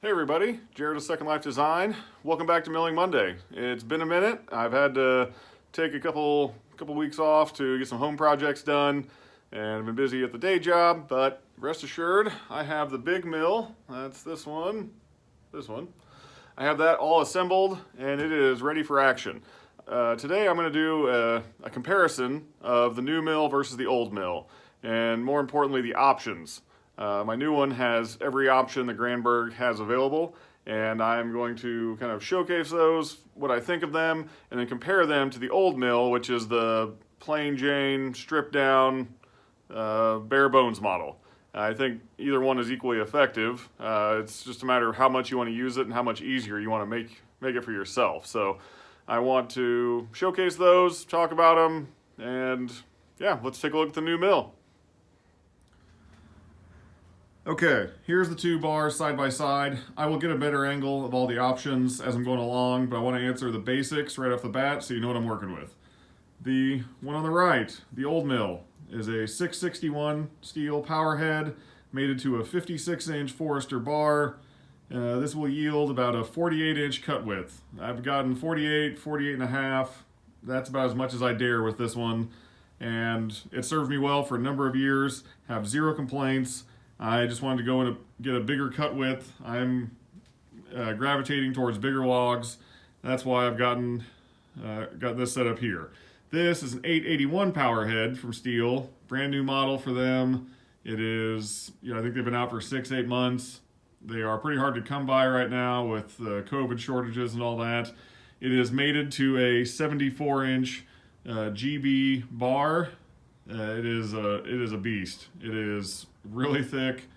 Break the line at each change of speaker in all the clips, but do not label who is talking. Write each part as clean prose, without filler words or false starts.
Hey everybody, Jared of Second Life Design. Welcome back to Milling Monday. It's been a minute. I've had to take a couple weeks off to get some home projects done, and I've been busy at the day job, but rest assured, I have the big mill. That's this one. I have that all assembled, and it is ready for action. Today I'm going to do a comparison of the new mill versus the old mill, and more importantly, the options. My new one has every option the Granberg has available, and I'm going to kind of showcase those, what I think of them, and then compare them to the old mill, which is the plain Jane, stripped down, bare bones model. I think either one is equally effective. It's just a matter of how much you want to use it and how much easier you want to make it for yourself. So I want to showcase those, talk about them, and yeah, let's take a look at the new mill. Okay, here's the two bars side by side. I will get a better angle of all the options as I'm going along, but I want to answer the basics right off the bat so you know what I'm working with. The one on the right, the old mill, is a 661 steel power head mated to a 56-inch Forester bar. This will yield about a 48-inch cut width. I've gotten 48 and a half. That's about as much as I dare with this one, and it served me well for a number of years. Have zero complaints. I just wanted to go and get a bigger cut width. I'm gravitating towards bigger logs. That's why I've got this set up here. This is an 881 power head from Steel, brand new model for them. It is, I think they've been out for 6-8 months. They are pretty hard to come by right now with the COVID shortages and all that. It is mated to a 74-inch GB bar. It is a beast. It is really thick.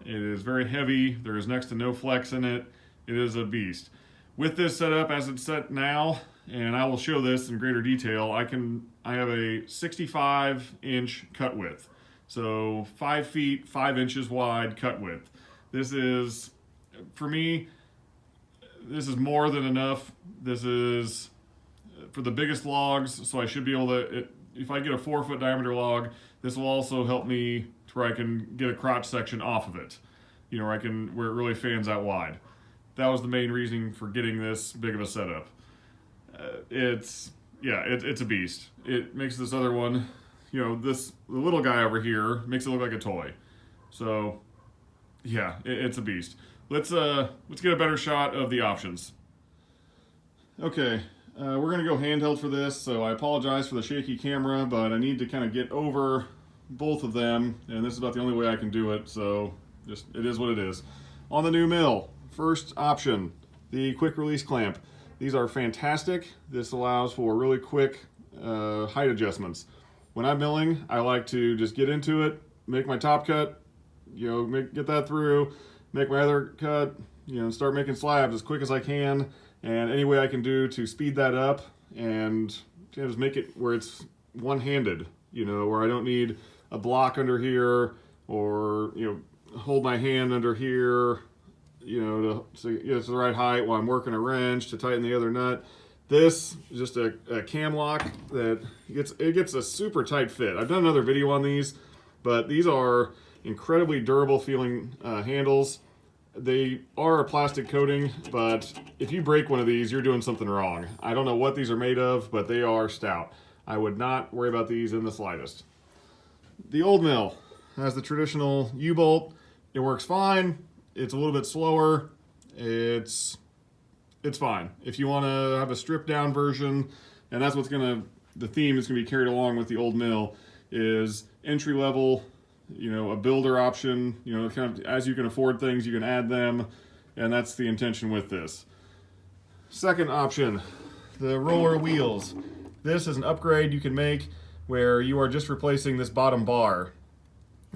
It is very heavy. There is next to no flex in it. It is a beast. With this setup as it's set now, and I will show this in greater detail, I have a 65-inch cut width. So 5 feet, 5 inches wide cut width. This is, for me, this is more than enough. This is for the biggest logs, so I should be able to, if I get a 4-foot diameter log, this will also help me to where I can get a crotch section off of it, where it really fans out wide. That was the main reason for getting this big of a setup. It's a beast. It makes this other one, the little guy over here makes it look like a toy. So yeah, it's a beast. Let's get a better shot of the options. Okay. We're going to go handheld for this, so I apologize for the shaky camera, but I need to kind of get over both of them, and this is about the only way I can do it, so it is what it is. On the new mill, first option, the quick release clamp. These are fantastic. This allows for really quick height adjustments. When I'm milling, I like to just get into it, make my top cut, get that through, make my other cut, start making slabs as quick as I can. And any way I can do to speed that up and just make it where it's one-handed, where I don't need a block under here or, hold my hand under here, so it's the right height while I'm working a wrench to tighten the other nut. This is just a cam lock that gets a super tight fit. I've done another video on these, but these are incredibly durable feeling handles. They are a plastic coating, but if you break one of these, you're doing something wrong. I don't know what these are made of, but they are stout. I would not worry about these in the slightest. The old mill has the traditional U-bolt. It works fine. It's a little bit slower. It's fine. If you want to have a stripped down version, and that's the theme is going to be carried along with the old mill, is entry level, a builder option, kind of as you can afford things, you can add them, and that's the intention with this. Second option, the roller wheels. This is an upgrade you can make where you are just replacing this bottom bar.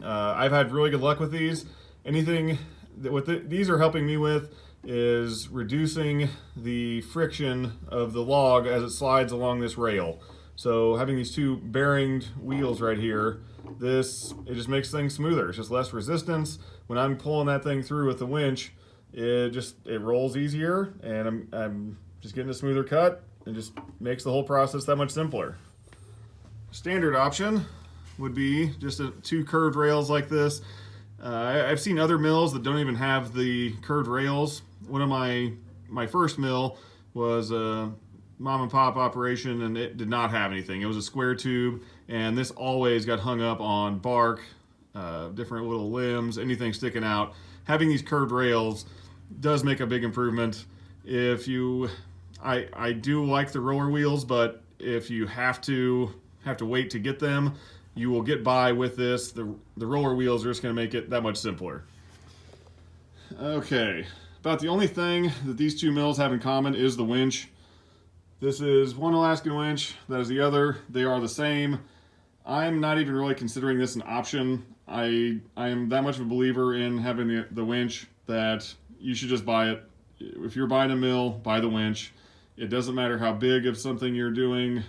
I've had really good luck with these. Anything that these are helping me with is reducing the friction of the log as it slides along this rail. So having these two bearinged wheels right here, it just makes things smoother. It's just less resistance. When I'm pulling that thing through with the winch, it rolls easier, and I'm just getting a smoother cut, and just makes the whole process that much simpler. Standard option would be just two curved rails like this. I've seen other mills that don't even have the curved rails. One of my first mill was a mom and pop operation, and it did not have anything. It was a square tube, and this always got hung up on bark, different little limbs, anything sticking out. Having these curved rails does make a big improvement. I do like the roller wheels, but if you have to wait to get them, you will get by with this. The roller wheels are just going to make it that much simpler. Okay, about the only thing that these two mills have in common is the winch. This is one Alaskan winch, that is the other. They are the same. I'm not even really considering this an option. I am that much of a believer in having the winch that you should just buy it. If you're buying a mill, buy the winch. It doesn't matter how big of something you're doing.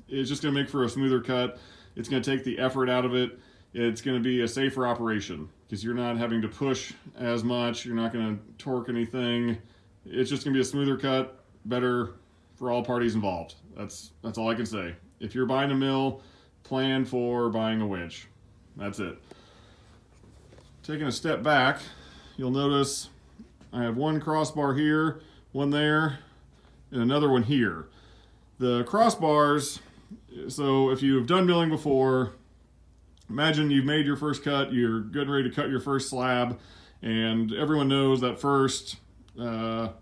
It's just going to make for a smoother cut. It's going to take the effort out of it. It's going to be a safer operation because you're not having to push as much. You're not going to torque anything. It's just going to be a smoother cut, better for all parties involved. That's all I can say. If you're buying a mill, plan for buying a winch. That's it. Taking a step back, you'll notice I have one crossbar here, one there, and another one here. The crossbars, so if you've done milling before, imagine you've made your first cut, you're getting ready to cut your first slab, and everyone knows that the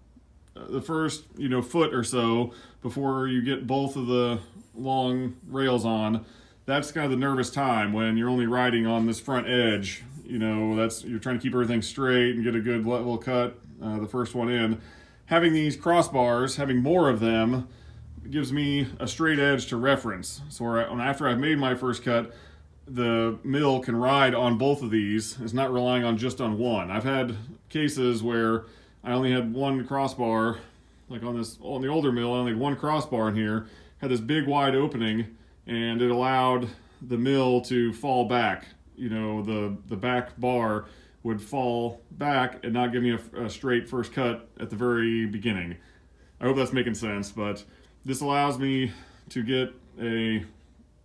first foot or so before you get both of the long rails on, that's kind of the nervous time when you're only riding on this front edge. You're trying to keep everything straight and get a good level cut, the first one in. Having these crossbars, having more of them, gives me a straight edge to reference. So after I've made my first cut, the mill can ride on both of these. It's not relying on just on one. I've had cases where I only had one crossbar, like on the older mill, I only had one crossbar in here, had this big wide opening, and it allowed the mill to fall back. The back bar would fall back and not give me a straight first cut at the very beginning. I hope that's making sense, but this allows me to get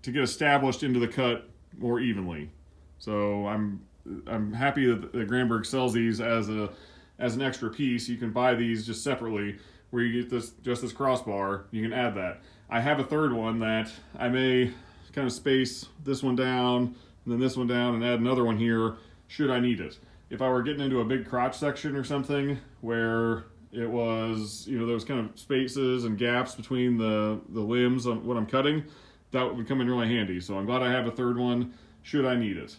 established into the cut more evenly. So I'm happy that Granberg sells these as an extra piece. You can buy these just separately, where you get this crossbar. You can add that. I have a third one that I may kind of space this one down and then this one down and add another one here should I need it. If I were getting into a big crotch section or something where it was, there was kind of spaces and gaps between the limbs on what I'm cutting, that would come in really handy. So I'm glad I have a third one should I need it.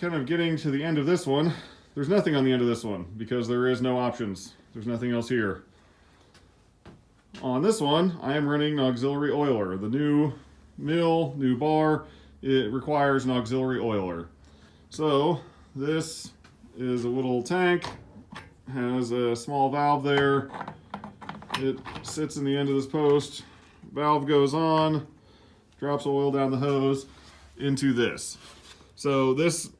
Kind of getting to the end of this one, there's nothing on the end of this one because there is no options. There's nothing else here. On this one, I am running an auxiliary oiler. The new mill, new bar, it requires an auxiliary oiler. So this is a little tank, has a small valve there. It sits in the end of this post. Valve goes on, drops oil down the hose into this. So this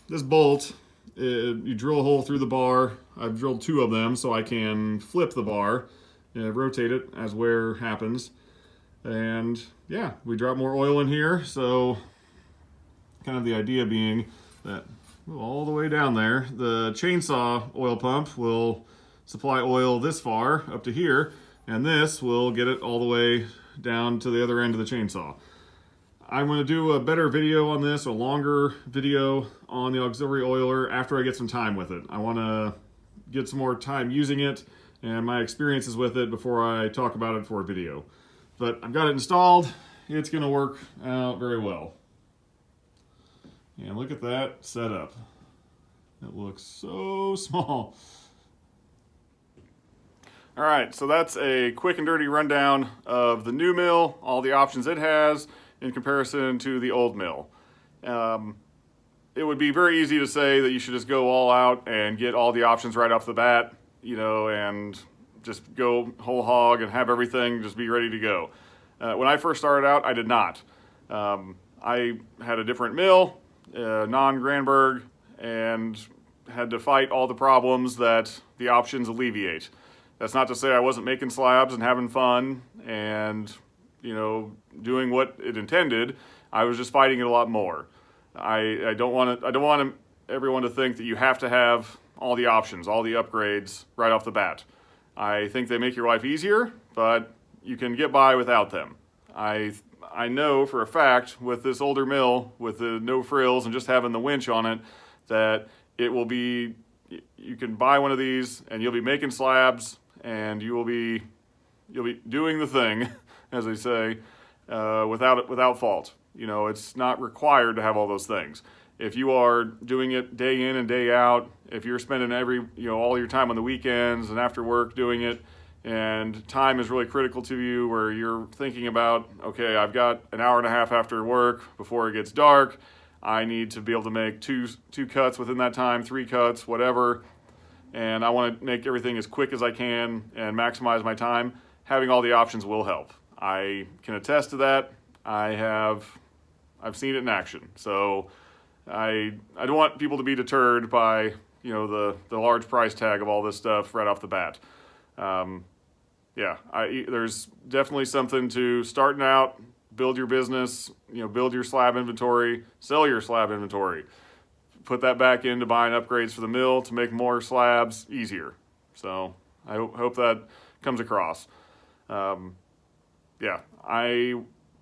bolt, you drill a hole through the bar. I've drilled two of them so I can flip the bar, rotate it as wear happens. And yeah, we drop more oil in here. So kind of the idea being that all the way down there, the chainsaw oil pump will supply oil this far up to here, and this will get it all the way down to the other end of the chainsaw. I'm going to do a better video on this, a longer video on the auxiliary oiler after I get some time with it. I want to get some more time using it and my experiences with it before I talk about it for a video. But I've got it installed. It's going to work out very well. And look at that setup. It looks so small. All right, so that's a quick and dirty rundown of the new mill, all the options it has in comparison to the old mill. It would be very easy to say that you should just go all out and get all the options right off the bat, and just go whole hog and have everything just be ready to go. When I first started out, I did not. I had a different mill, non-Granberg, and had to fight all the problems that the options alleviate. That's not to say I wasn't making slabs and having fun and, doing what it intended. I was just fighting it a lot more. I don't want everyone to think that you have to have all the options, all the upgrades right off the bat. I think they make your life easier, but you can get by without them. I know for a fact with this older mill, with the no frills and just having the winch on it, that it will be, you can buy one of these and you'll be making slabs and you'll be doing the thing, as they say, without fault. You know, it's not required to have all those things. If you are doing it day in and day out, if you're spending all your time on the weekends and after work doing it, and time is really critical to you, where you're thinking about, okay, I've got an hour and a half after work before it gets dark, I need to be able to make two cuts within that time, 3 cuts, whatever, and I want to make everything as quick as I can and maximize my time. Having all the options will help. I can attest to that. I've seen it in action. So I don't want people to be deterred by the large price tag of all this stuff right off the bat. There's definitely something to starting out, build your business, build your slab inventory, sell your slab inventory, put that back into buying upgrades for the mill to make more slabs easier. So I hope that comes across. I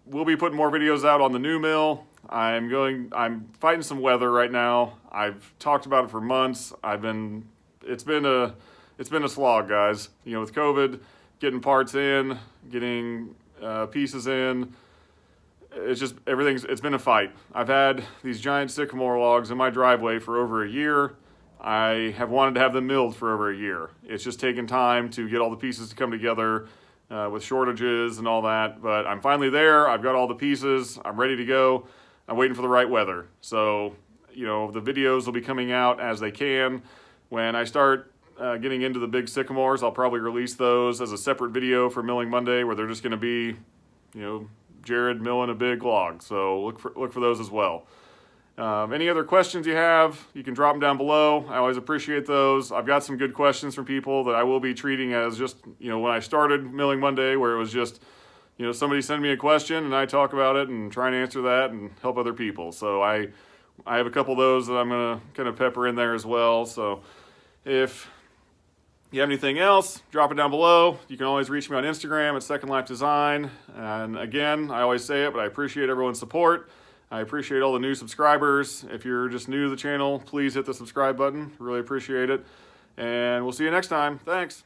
will be putting more videos out on the new mill. I'm fighting some weather right now. I've talked about it for months. It's been a slog, guys. With COVID, getting parts in, getting pieces in, it's been a fight. I've had these giant sycamore logs in my driveway for over a year. I have wanted to have them milled for over a year. It's just taken time to get all the pieces to come together with shortages and all that, but I'm finally there. I've got all the pieces. I'm ready to go. I'm waiting for the right weather. So, the videos will be coming out as they can. When I start getting into the big sycamores, I'll probably release those as a separate video for Milling Monday, where they're just going to be, Jared milling a big log. So look for those as well. Any other questions you have, you can drop them down below. I always appreciate those. I've got some good questions from people that I will be treating as just, when I started Milling Monday, where it was just, somebody send me a question and I talk about it and try and answer that and help other people. So I have a couple of those that I'm going to kind of pepper in there as well. So if you have anything else, drop it down below. You can always reach me on Instagram at Secondlifedesign. And again, I always say it, but I appreciate everyone's support. I appreciate all the new subscribers. If you're just new to the channel, please hit the subscribe button. Really appreciate it. And we'll see you next time. Thanks.